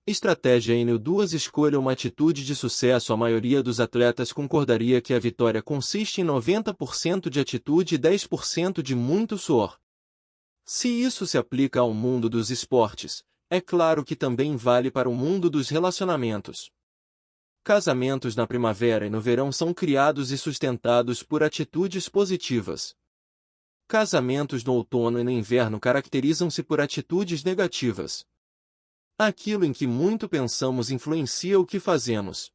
Estratégia N2. Escolha uma atitude de sucesso. A maioria dos atletas concordaria que a vitória consiste em 90% de atitude e 10% de muito suor. Se isso se aplica ao mundo dos esportes, é claro que também vale para o mundo dos relacionamentos. Casamentos na primavera e no verão são criados e sustentados por atitudes positivas. Casamentos no outono e no inverno caracterizam-se por atitudes negativas. Aquilo em que muito pensamos influencia o que fazemos.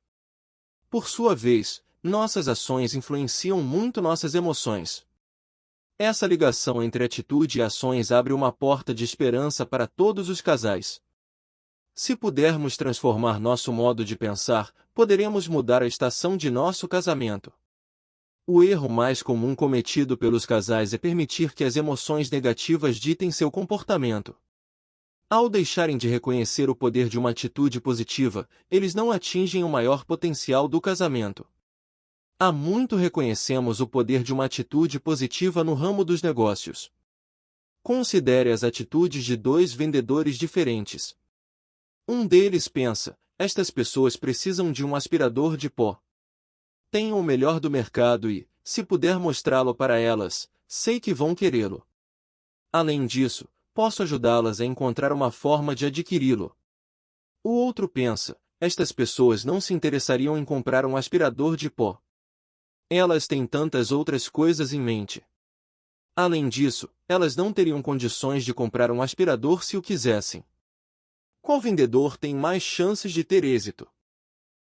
Por sua vez, nossas ações influenciam muito nossas emoções. Essa ligação entre atitude e ações abre uma porta de esperança para todos os casais. Se pudermos transformar nosso modo de pensar, poderemos mudar a estação de nosso casamento. O erro mais comum cometido pelos casais é permitir que as emoções negativas ditem seu comportamento. Ao deixarem de reconhecer o poder de uma atitude positiva, eles não atingem o maior potencial do casamento. Há muito reconhecemos o poder de uma atitude positiva no ramo dos negócios. Considere as atitudes de dois vendedores diferentes. Um deles pensa: estas pessoas precisam de um aspirador de pó. Tenho o melhor do mercado e, se puder mostrá-lo para elas, sei que vão querê-lo. Além disso, posso ajudá-las a encontrar uma forma de adquiri-lo. O outro pensa: estas pessoas não se interessariam em comprar um aspirador de pó. Elas têm tantas outras coisas em mente. Além disso, elas não teriam condições de comprar um aspirador se o quisessem. Qual vendedor tem mais chances de ter êxito?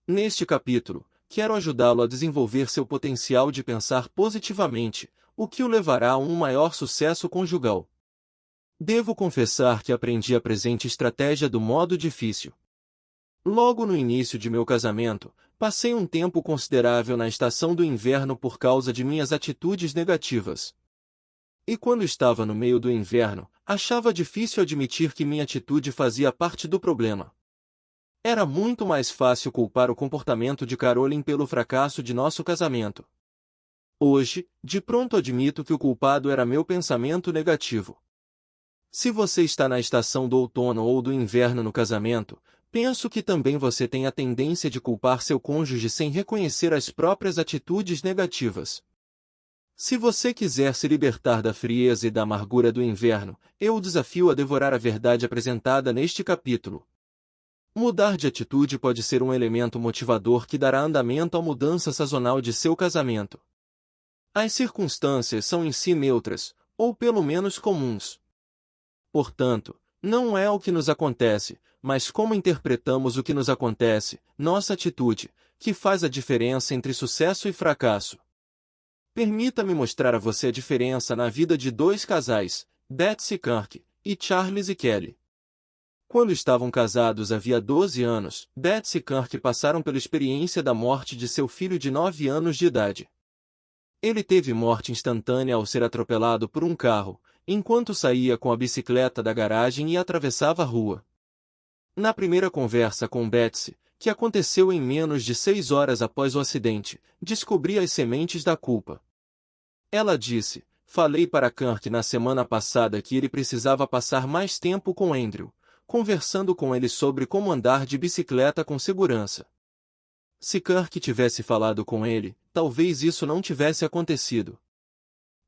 Neste capítulo, quero ajudá-lo a desenvolver seu potencial de pensar positivamente, o que o levará a um maior sucesso conjugal. Devo confessar que aprendi a presente estratégia do modo difícil. Logo no início de meu casamento, passei um tempo considerável na estação do inverno por causa de minhas atitudes negativas. E quando estava no meio do inverno, achava difícil admitir que minha atitude fazia parte do problema. Era muito mais fácil culpar o comportamento de Caroline pelo fracasso de nosso casamento. Hoje, de pronto admito que o culpado era meu pensamento negativo. Se você está na estação do outono ou do inverno no casamento, penso que também você tem a tendência de culpar seu cônjuge sem reconhecer as próprias atitudes negativas. Se você quiser se libertar da frieza e da amargura do inverno, eu o desafio a devorar a verdade apresentada neste capítulo. Mudar de atitude pode ser um elemento motivador que dará andamento à mudança sazonal de seu casamento. As circunstâncias são em si neutras, ou pelo menos comuns. Portanto, não é o que nos acontece, mas como interpretamos o que nos acontece, nossa atitude, que faz a diferença entre sucesso e fracasso. Permita-me mostrar a você a diferença na vida de dois casais, Betsy Kirk e Charles e Kelly. Quando estavam casados havia 12 anos, Betsy e Kirk passaram pela experiência da morte de seu filho de 9 anos de idade. Ele teve morte instantânea ao ser atropelado por um carro, enquanto saía com a bicicleta da garagem e atravessava a rua. Na primeira conversa com Betsy, que aconteceu em menos de 6 horas após o acidente, descobri as sementes da culpa. Ela disse: falei para Kirk na semana passada que ele precisava passar mais tempo com Andrew, conversando com ele sobre como andar de bicicleta com segurança. Se Kirk tivesse falado com ele, talvez isso não tivesse acontecido.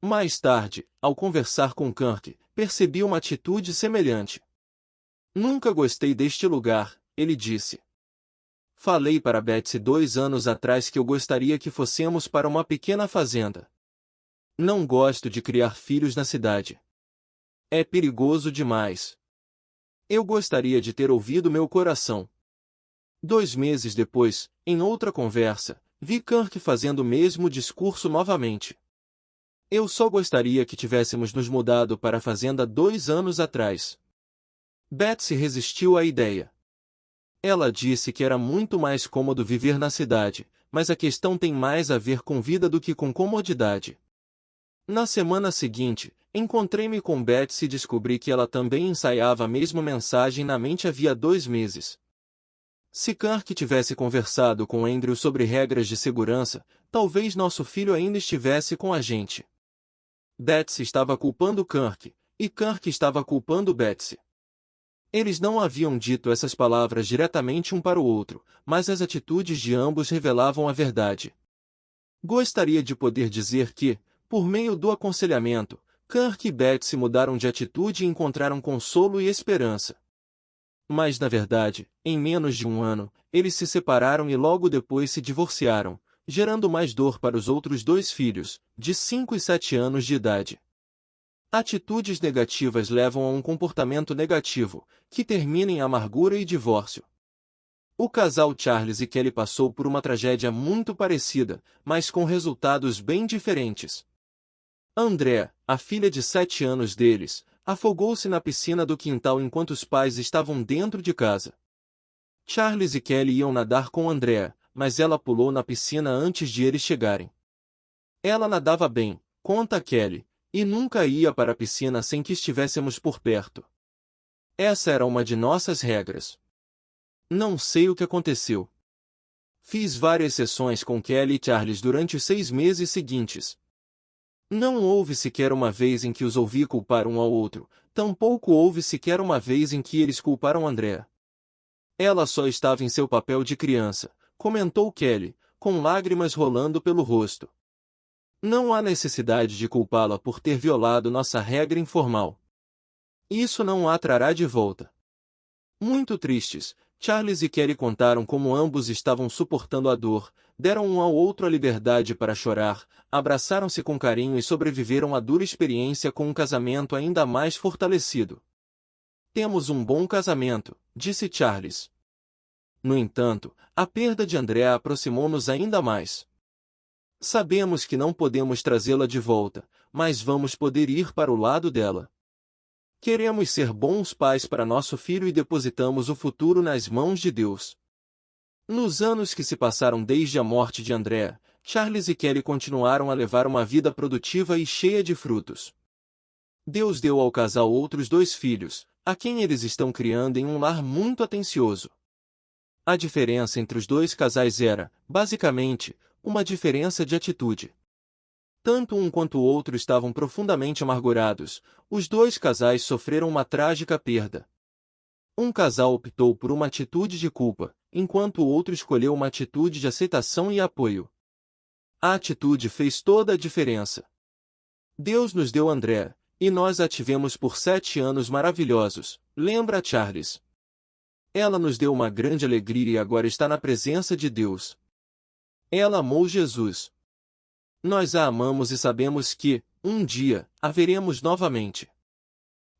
Mais tarde, ao conversar com Kirk, percebi uma atitude semelhante. Nunca gostei deste lugar, ele disse. Falei para Betsy 2 anos atrás que eu gostaria que fossemos para uma pequena fazenda. Não gosto de criar filhos na cidade. É perigoso demais. Eu gostaria de ter ouvido meu coração. 2 meses depois, em outra conversa, vi Kirk fazendo o mesmo discurso novamente. Eu só gostaria que tivéssemos nos mudado para a fazenda 2 anos atrás. Betsy resistiu à ideia. Ela disse que era muito mais cômodo viver na cidade, mas a questão tem mais a ver com vida do que com comodidade. Na semana seguinte, encontrei-me com Betsy e descobri que ela também ensaiava a mesma mensagem na mente havia 2 meses. Se Kirk tivesse conversado com Andrew sobre regras de segurança, talvez nosso filho ainda estivesse com a gente. Betsy estava culpando Kirk, e Kirk estava culpando Betsy. Eles não haviam dito essas palavras diretamente um para o outro, mas as atitudes de ambos revelavam a verdade. Gostaria de poder dizer que, por meio do aconselhamento, Kirk e Betsy mudaram de atitude e encontraram consolo e esperança. Mas na verdade, em menos de um ano, eles se separaram e logo depois se divorciaram, gerando mais dor para os outros dois filhos, de 5 e 7 anos de idade. Atitudes negativas levam a um comportamento negativo, que termina em amargura e divórcio. O casal Charles e Kelly passou por uma tragédia muito parecida, mas com resultados bem diferentes. Andrea, a filha de 7 anos deles, afogou-se na piscina do quintal enquanto os pais estavam dentro de casa. Charles e Kelly iam nadar com Andrea, mas ela pulou na piscina antes de eles chegarem. Ela nadava bem, conta Kelly, e nunca ia para a piscina sem que estivéssemos por perto. Essa era uma de nossas regras. Não sei o que aconteceu. Fiz várias sessões com Kelly e Charles durante os 6 meses seguintes. Não houve sequer uma vez em que os ouvi culpar um ao outro, tampouco houve sequer uma vez em que eles culparam Andrea. Ela só estava em seu papel de criança, comentou Kelly, com lágrimas rolando pelo rosto. Não há necessidade de culpá-la por ter violado nossa regra informal. Isso não a trará de volta. Muito tristes, Charles e Kelly contaram como ambos estavam suportando a dor, deram um ao outro a liberdade para chorar, abraçaram-se com carinho e sobreviveram à dura experiência com um casamento ainda mais fortalecido. Temos um bom casamento, disse Charles. No entanto, a perda de Andrea aproximou-nos ainda mais. Sabemos que não podemos trazê-la de volta, mas vamos poder ir para o lado dela. Queremos ser bons pais para nosso filho e depositamos o futuro nas mãos de Deus. Nos anos que se passaram desde a morte de Andrea, Charles e Kelly continuaram a levar uma vida produtiva e cheia de frutos. Deus deu ao casal outros 2 filhos, a quem eles estão criando em um lar muito atencioso. A diferença entre os 2 casais era, basicamente, uma diferença de atitude. Tanto um quanto o outro estavam profundamente amargurados, os 2 casais sofreram uma trágica perda. Um casal optou por uma atitude de culpa, enquanto o outro escolheu uma atitude de aceitação e apoio. A atitude fez toda a diferença. Deus nos deu Andrea, e nós a tivemos por 7 anos maravilhosos, lembra Charles. Ela nos deu uma grande alegria e agora está na presença de Deus. Ela amou Jesus. Nós a amamos e sabemos que, um dia, a veremos novamente.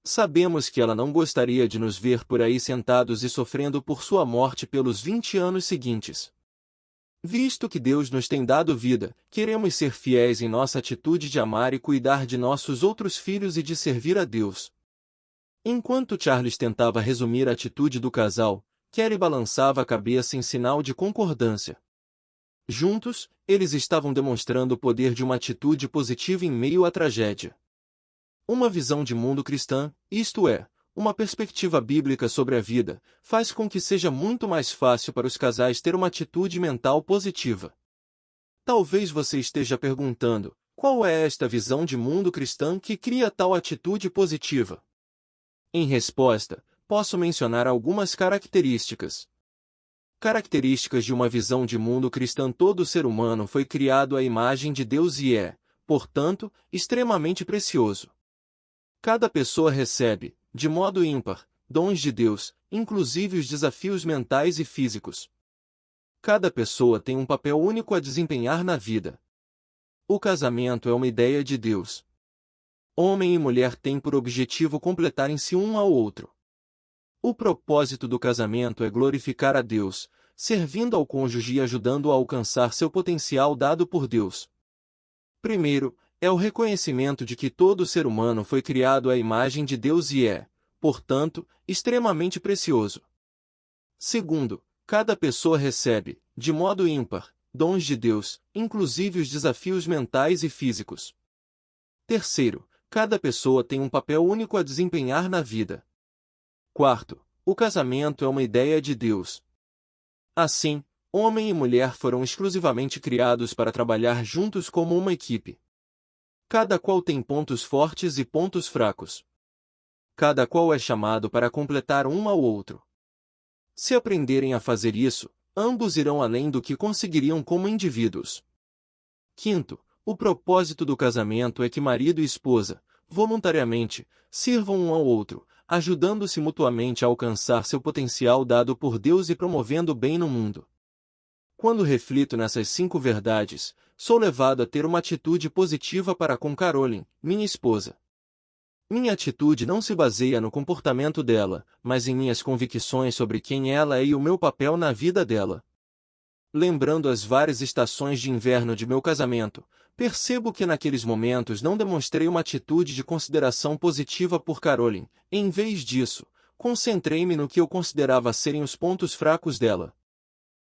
Sabemos que ela não gostaria de nos ver por aí sentados e sofrendo por sua morte pelos 20 anos seguintes. Visto que Deus nos tem dado vida, queremos ser fiéis em nossa atitude de amar e cuidar de nossos outros filhos e de servir a Deus. Enquanto Charles tentava resumir a atitude do casal, Kelly balançava a cabeça em sinal de concordância. Juntos, eles estavam demonstrando o poder de uma atitude positiva em meio à tragédia. Uma visão de mundo cristã, isto é, uma perspectiva bíblica sobre a vida, faz com que seja muito mais fácil para os casais ter uma atitude mental positiva. Talvez você esteja perguntando, qual é esta visão de mundo cristã que cria tal atitude positiva? Em resposta, posso mencionar algumas características. Características de uma visão de mundo cristã. Todo ser humano foi criado à imagem de Deus e é, portanto, extremamente precioso. Cada pessoa recebe, de modo ímpar, dons de Deus, inclusive os desafios mentais e físicos. Cada pessoa tem um papel único a desempenhar na vida. O casamento é uma ideia de Deus. Homem e mulher têm por objetivo completarem-se um ao outro. O propósito do casamento é glorificar a Deus, servindo ao cônjuge e ajudando-o a alcançar seu potencial dado por Deus. Primeiro, é o reconhecimento de que todo ser humano foi criado à imagem de Deus e é, portanto, extremamente precioso. Segundo, cada pessoa recebe, de modo ímpar, dons de Deus, inclusive os desafios mentais e físicos. Terceiro, cada pessoa tem um papel único a desempenhar na vida. Quarto, o casamento é uma ideia de Deus. Assim, homem e mulher foram exclusivamente criados para trabalhar juntos como uma equipe. Cada qual tem pontos fortes e pontos fracos. Cada qual é chamado para completar um ao outro. Se aprenderem a fazer isso, ambos irão além do que conseguiriam como indivíduos. Quinto, o propósito do casamento é que marido e esposa, voluntariamente, sirvam um ao outro, ajudando-se mutuamente a alcançar seu potencial dado por Deus e promovendo o bem no mundo. Quando reflito nessas 5 verdades, sou levado a ter uma atitude positiva para com Caroline, minha esposa. Minha atitude não se baseia no comportamento dela, mas em minhas convicções sobre quem ela é e o meu papel na vida dela. Lembrando as várias estações de inverno de meu casamento, percebo que naqueles momentos não demonstrei uma atitude de consideração positiva por Caroline. Em vez disso, concentrei-me no que eu considerava serem os pontos fracos dela.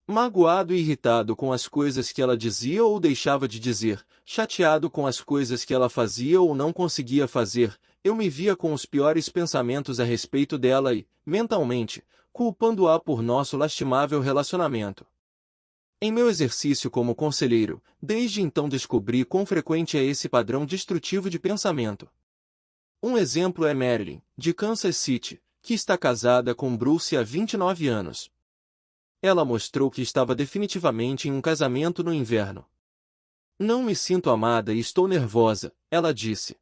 Magoado e irritado com as coisas que ela dizia ou deixava de dizer, chateado com as coisas que ela fazia ou não conseguia fazer, eu me via com os piores pensamentos a respeito dela e, mentalmente, culpando-a por nosso lastimável relacionamento. Em meu exercício como conselheiro, desde então descobri quão frequente é esse padrão destrutivo de pensamento. Um exemplo é Marilyn, de Kansas City, que está casada com Bruce há 29 anos. Ela mostrou que estava definitivamente em um casamento no inverno. Não me sinto amada e estou nervosa, ela disse.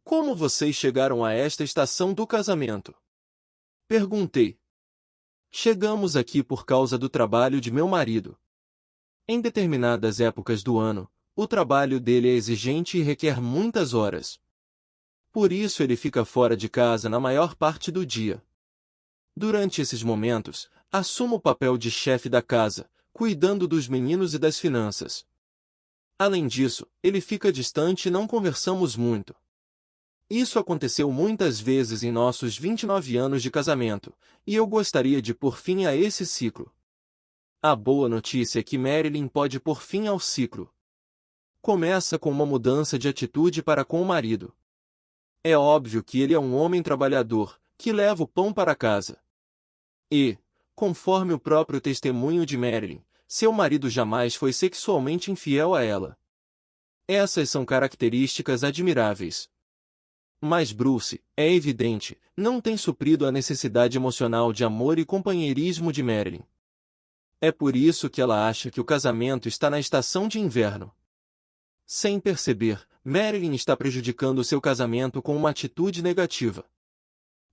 Como vocês chegaram a esta estação do casamento? Perguntei. Chegamos aqui por causa do trabalho de meu marido. Em determinadas épocas do ano, o trabalho dele é exigente e requer muitas horas. Por isso ele fica fora de casa na maior parte do dia. Durante esses momentos, assumo o papel de chefe da casa, cuidando dos meninos e das finanças. Além disso, ele fica distante e não conversamos muito. Isso aconteceu muitas vezes em nossos 29 anos de casamento, e eu gostaria de pôr fim a esse ciclo. A boa notícia é que Marilyn pode pôr fim ao ciclo. Começa com uma mudança de atitude para com o marido. É óbvio que ele é um homem trabalhador, que leva o pão para casa. E, conforme o próprio testemunho de Marilyn, seu marido jamais foi sexualmente infiel a ela. Essas são características admiráveis. Mas Bruce, é evidente, não tem suprido a necessidade emocional de amor e companheirismo de Marilyn. É por isso que ela acha que o casamento está na estação de inverno. Sem perceber, Marilyn está prejudicando seu casamento com uma atitude negativa.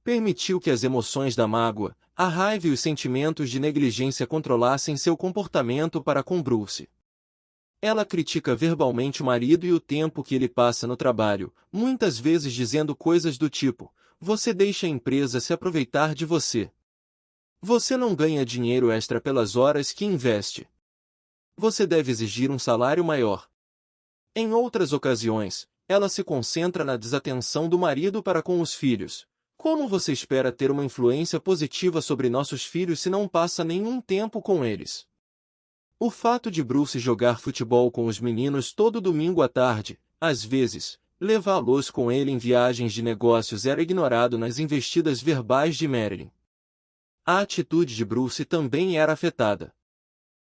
Permitiu que as emoções da mágoa, a raiva e os sentimentos de negligência controlassem seu comportamento para com Bruce. Ela critica verbalmente o marido e o tempo que ele passa no trabalho, muitas vezes dizendo coisas do tipo: você deixa a empresa se aproveitar de você. Você não ganha dinheiro extra pelas horas que investe. Você deve exigir um salário maior. Em outras ocasiões, ela se concentra na desatenção do marido para com os filhos. Como você espera ter uma influência positiva sobre nossos filhos se não passa nenhum tempo com eles? O fato de Bruce jogar futebol com os meninos todo domingo à tarde, às vezes, levá-los com ele em viagens de negócios era ignorado nas investidas verbais de Marilyn. A atitude de Bruce também era afetada.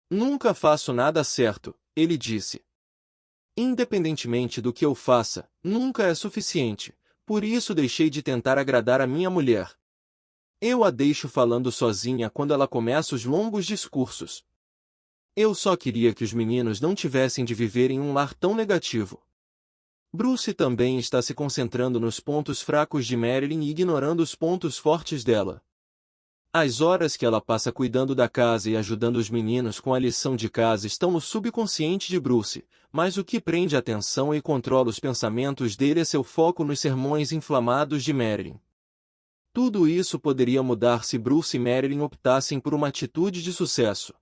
Nunca faço nada certo, ele disse. Independentemente do que eu faça, nunca é suficiente, por isso deixei de tentar agradar a minha mulher. Eu a deixo falando sozinha quando ela começa os longos discursos. Eu só queria que os meninos não tivessem de viver em um lar tão negativo. Bruce também está se concentrando nos pontos fracos de Marilyn e ignorando os pontos fortes dela. As horas que ela passa cuidando da casa e ajudando os meninos com a lição de casa estão no subconsciente de Bruce, mas o que prende a atenção e controla os pensamentos dele é seu foco nos sermões inflamados de Marilyn. Tudo isso poderia mudar se Bruce e Marilyn optassem por uma atitude de sucesso.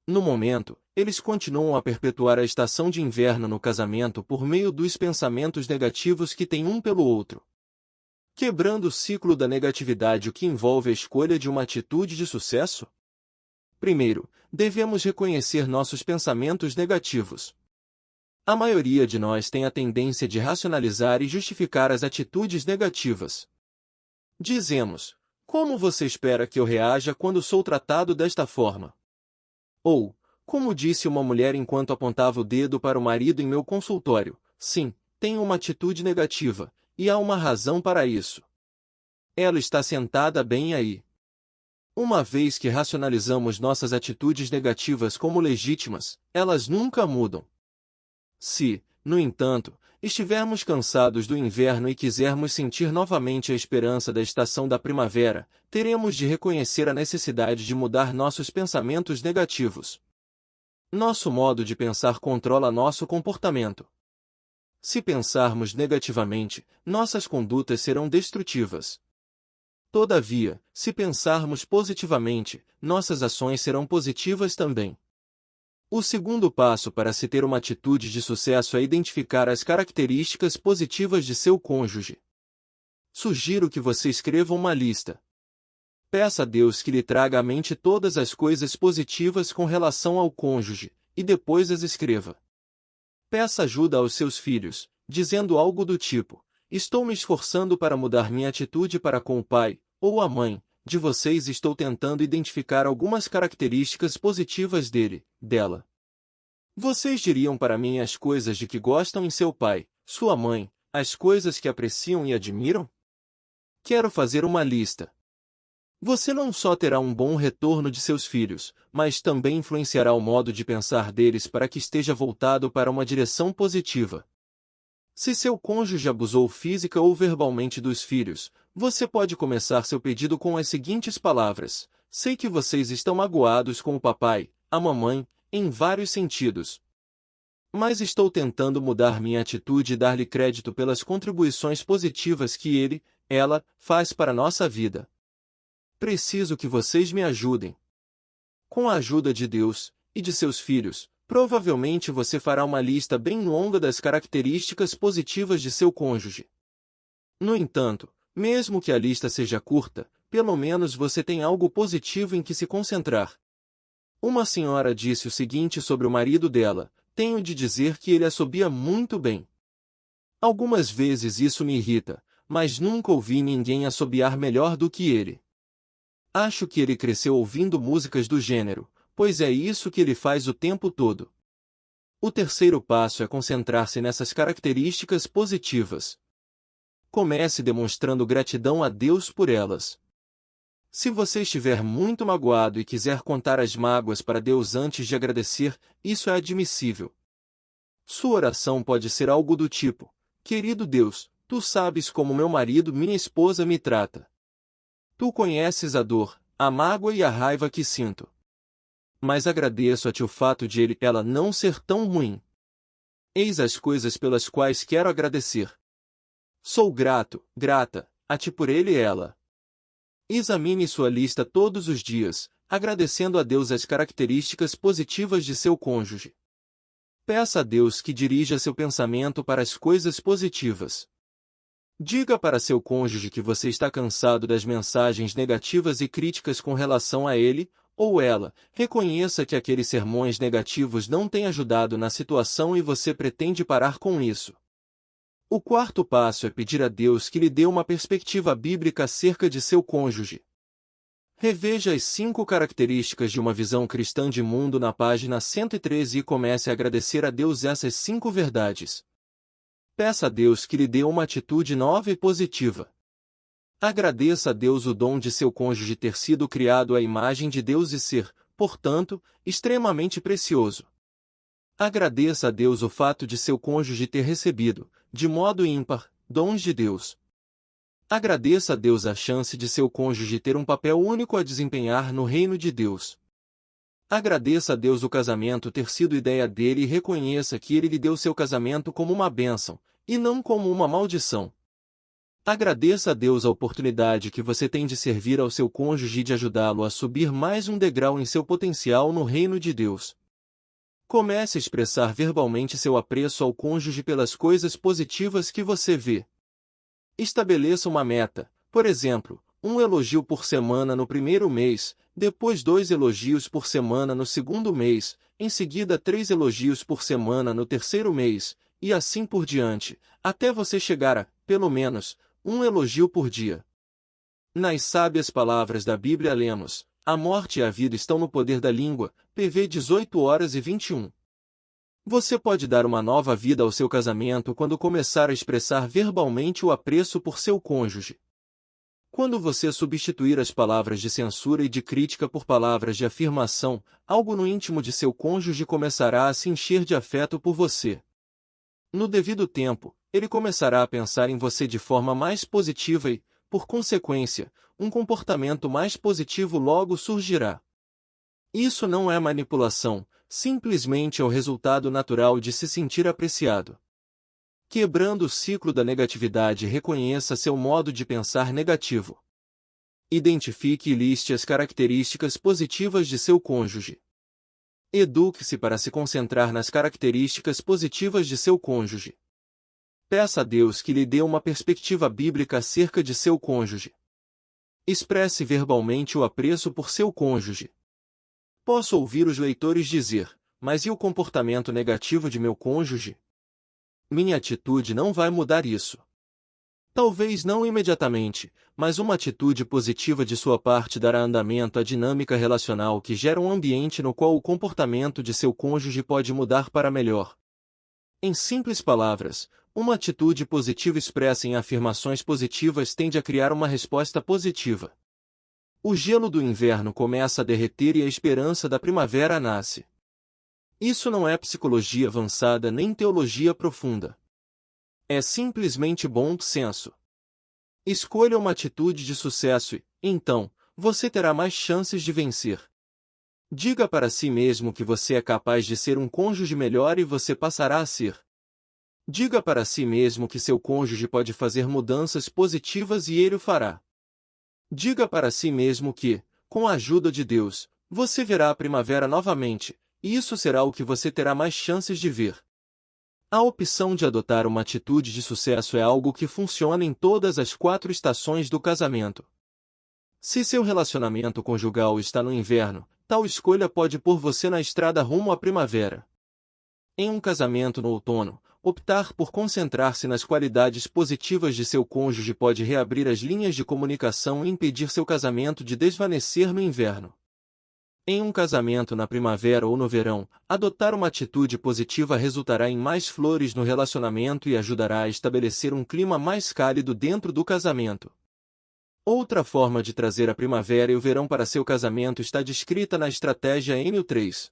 No momento, eles continuam a perpetuar a estação de inverno no casamento por meio dos pensamentos negativos que têm um pelo outro. Quebrando o ciclo da negatividade, o que envolve a escolha de uma atitude de sucesso? Primeiro, devemos reconhecer nossos pensamentos negativos. A maioria de nós tem a tendência de racionalizar e justificar as atitudes negativas. Dizemos: como você espera que eu reaja quando sou tratado desta forma? Ou, como disse uma mulher enquanto apontava o dedo para o marido em meu consultório, sim, tenho uma atitude negativa, e há uma razão para isso. Ela está sentada bem aí. Uma vez que racionalizamos nossas atitudes negativas como legítimas, elas nunca mudam. Se, no entanto, estivermos cansados do inverno e quisermos sentir novamente a esperança da estação da primavera, teremos de reconhecer a necessidade de mudar nossos pensamentos negativos. Nosso modo de pensar controla nosso comportamento. Se pensarmos negativamente, nossas condutas serão destrutivas. Todavia, se pensarmos positivamente, nossas ações serão positivas também. O segundo passo para se ter uma atitude de sucesso é identificar as características positivas de seu cônjuge. Sugiro que você escreva uma lista. Peça a Deus que lhe traga à mente todas as coisas positivas com relação ao cônjuge, e depois as escreva. Peça ajuda aos seus filhos, dizendo algo do tipo: estou me esforçando para mudar minha atitude para com o pai, ou a mãe, de vocês, estou tentando identificar algumas características positivas dele, dela. Vocês diriam para mim as coisas de que gostam em seu pai, sua mãe, as coisas que apreciam e admiram? Quero fazer uma lista. Você não só terá um bom retorno de seus filhos, mas também influenciará o modo de pensar deles para que esteja voltado para uma direção positiva. Se seu cônjuge abusou física ou verbalmente dos filhos, você pode começar seu pedido com as seguintes palavras: sei que vocês estão magoados com o papai, a mamãe, em vários sentidos. Mas estou tentando mudar minha atitude e dar-lhe crédito pelas contribuições positivas que ele, ela, faz para nossa vida. Preciso que vocês me ajudem. Com a ajuda de Deus e de seus filhos, provavelmente você fará uma lista bem longa das características positivas de seu cônjuge. No entanto, mesmo que a lista seja curta, pelo menos você tem algo positivo em que se concentrar. Uma senhora disse o seguinte sobre o marido dela: tenho de dizer que ele assobia muito bem. Algumas vezes isso me irrita, mas nunca ouvi ninguém assobiar melhor do que ele. Acho que ele cresceu ouvindo músicas do gênero, pois é isso que ele faz o tempo todo. O terceiro passo é concentrar-se nessas características positivas. Comece demonstrando gratidão a Deus por elas. Se você estiver muito magoado e quiser contar as mágoas para Deus antes de agradecer, isso é admissível. Sua oração pode ser algo do tipo: querido Deus, tu sabes como meu marido, minha esposa me trata. Tu conheces a dor, a mágoa e a raiva que sinto. Mas agradeço a ti o fato de ele, ela não ser tão ruim. Eis as coisas pelas quais quero agradecer. Sou grato, grata, a ti por ele e ela. Examine sua lista todos os dias, agradecendo a Deus as características positivas de seu cônjuge. Peça a Deus que dirija seu pensamento para as coisas positivas. Diga para seu cônjuge que você está cansado das mensagens negativas e críticas com relação a ele, ou ela. Reconheça que aqueles sermões negativos não têm ajudado na situação e você pretende parar com isso. O quarto passo é pedir a Deus que lhe dê uma perspectiva bíblica acerca de seu cônjuge. Reveja as 5 características de uma visão cristã de mundo na página 113 e comece a agradecer a Deus essas 5 verdades. Peça a Deus que lhe dê uma atitude nova e positiva. Agradeça a Deus o dom de seu cônjuge ter sido criado à imagem de Deus e ser, portanto, extremamente precioso. Agradeça a Deus o fato de seu cônjuge ter recebido, de modo ímpar, dons de Deus. Agradeça a Deus a chance de seu cônjuge ter um papel único a desempenhar no reino de Deus. Agradeça a Deus o casamento ter sido ideia dele e reconheça que ele lhe deu seu casamento como uma bênção, e não como uma maldição. Agradeça a Deus a oportunidade que você tem de servir ao seu cônjuge e de ajudá-lo a subir mais um degrau em seu potencial no reino de Deus. Comece a expressar verbalmente seu apreço ao cônjuge pelas coisas positivas que você vê. Estabeleça uma meta, por exemplo, 1 elogio por semana no primeiro mês, depois 2 elogios por semana no segundo mês, em seguida 3 elogios por semana no terceiro mês, e assim por diante, até você chegar a, pelo menos, 1 elogio por dia. Nas sábias palavras da Bíblia lemos: a morte e a vida estão no poder da língua, PV 18h21. Você pode dar uma nova vida ao seu casamento quando começar a expressar verbalmente o apreço por seu cônjuge. Quando você substituir as palavras de censura e de crítica por palavras de afirmação, algo no íntimo de seu cônjuge começará a se encher de afeto por você. No devido tempo, ele começará a pensar em você de forma mais positiva e, por consequência, um comportamento mais positivo logo surgirá. Isso não é manipulação, simplesmente é o resultado natural de se sentir apreciado. Quebrando o ciclo da negatividade, reconheça seu modo de pensar negativo. Identifique e liste as características positivas de seu cônjuge. Eduque-se para se concentrar nas características positivas de seu cônjuge. Peça a Deus que lhe dê uma perspectiva bíblica acerca de seu cônjuge. Expresse verbalmente o apreço por seu cônjuge. Posso ouvir os leitores dizer: mas e o comportamento negativo de meu cônjuge? Minha atitude não vai mudar isso. Talvez não imediatamente, mas uma atitude positiva de sua parte dará andamento à dinâmica relacional que gera um ambiente no qual o comportamento de seu cônjuge pode mudar para melhor. Em simples palavras, uma atitude positiva expressa em afirmações positivas tende a criar uma resposta positiva. O gelo do inverno começa a derreter e a esperança da primavera nasce. Isso não é psicologia avançada nem teologia profunda. É simplesmente bom senso. Escolha uma atitude de sucesso e, então, você terá mais chances de vencer. Diga para si mesmo que você é capaz de ser um cônjuge melhor e você passará a ser. Diga para si mesmo que seu cônjuge pode fazer mudanças positivas e ele o fará. Diga para si mesmo que, com a ajuda de Deus, você verá a primavera novamente, e isso será o que você terá mais chances de ver. A opção de adotar uma atitude de sucesso é algo que funciona em todas as 4 estações do casamento. Se seu relacionamento conjugal está no inverno, tal escolha pode pôr você na estrada rumo à primavera. Em um casamento no outono, optar por concentrar-se nas qualidades positivas de seu cônjuge pode reabrir as linhas de comunicação e impedir seu casamento de desvanecer no inverno. Em um casamento na primavera ou no verão, adotar uma atitude positiva resultará em mais flores no relacionamento e ajudará a estabelecer um clima mais cálido dentro do casamento. Outra forma de trazer a primavera e o verão para seu casamento está descrita na estratégia N3.